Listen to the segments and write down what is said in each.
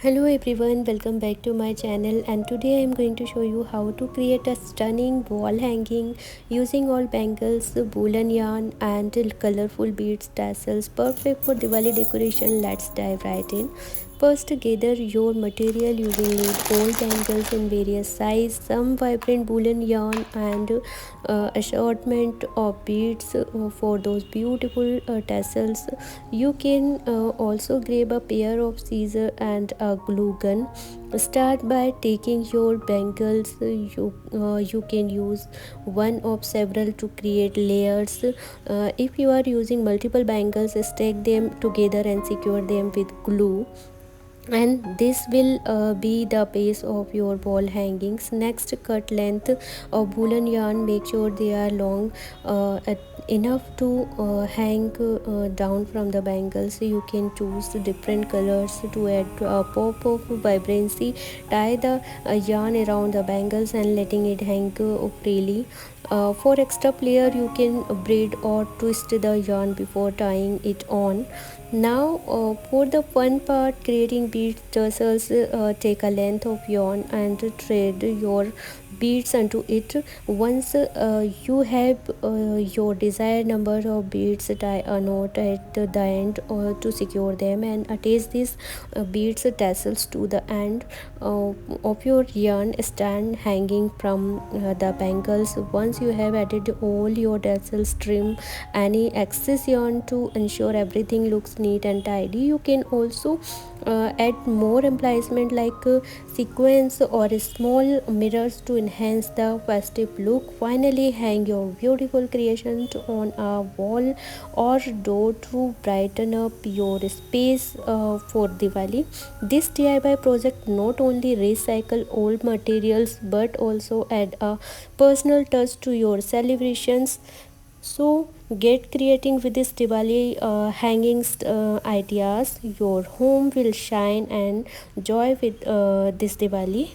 Hello everyone, welcome back to my channel, and today I am going to show you how to create a stunning wall hanging using all bangles, woolen yarn and colorful beads tassels, perfect for Diwali decoration. Let's dive right in. First, gather your material. You will need all bangles in various size, some vibrant woolen yarn and assortment of beads for those beautiful tassels. You can also grab a pair of scissors and a glue gun. Start by taking your bangles. You can use one of several to create layers. If you are using multiple bangles, stack them together and secure them with glue, and this will be the base of your wall hangings. Next, cut length of woolen yarn. Make sure they are long enough to hang down from the bangles. You can choose different colors to add a pop of vibrancy. Tie the yarn around the bangles and letting it hang freely. For extra flare, you can braid or twist the yarn before tying it on. Now, for the fun part, creating bead tassels, take a length of yarn and thread your beads onto it. Once you have your desired number of beads, tie a knot at the end to secure them, and attach these beads tassels to the end of your yarn stand hanging from the bangles. Once you have added all your tassels, trim any excess yarn to ensure everything looks neat and tidy. You can also add more embellishment like sequins or small mirrors to enhance the festive look. Finally, hang your beautiful creations on a wall or door to brighten up your space for Diwali. This DIY project not only recycle old materials but also add a personal touch to your celebrations. So get creating with this Diwali hangings ideas. Your home will shine and joy with this Diwali.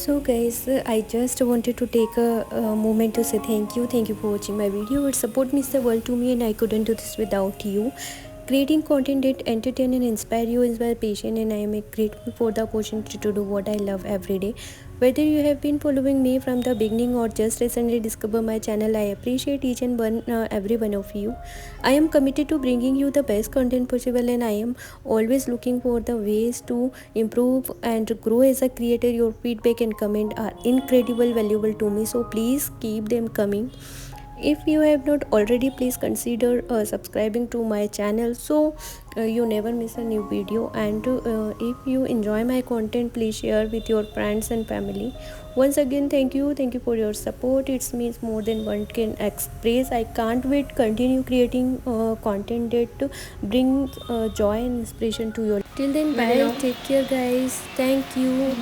So guys, I just wanted to take a moment to say thank you for watching my video. It support means the world to me, and I couldn't do this without you. Creating content that entertain and inspire you is my passion, and I am grateful for the opportunity to do what I love every day. Whether you have been following me from the beginning or just recently discover my channel, I appreciate each and every one of you. I am committed to bringing you the best content possible, and I am always looking for the ways to improve and grow as a creator. Your feedback and comment are incredible valuable to me, so please keep them coming. If you have not already, please consider subscribing to my channel, so you never miss a new video. And if you enjoy my content, please share with your friends and family. Once again, thank you for your support. It means more than one can express. I can't wait continue creating content that brings joy and inspiration to your. Till then, bye, take care guys, thank you.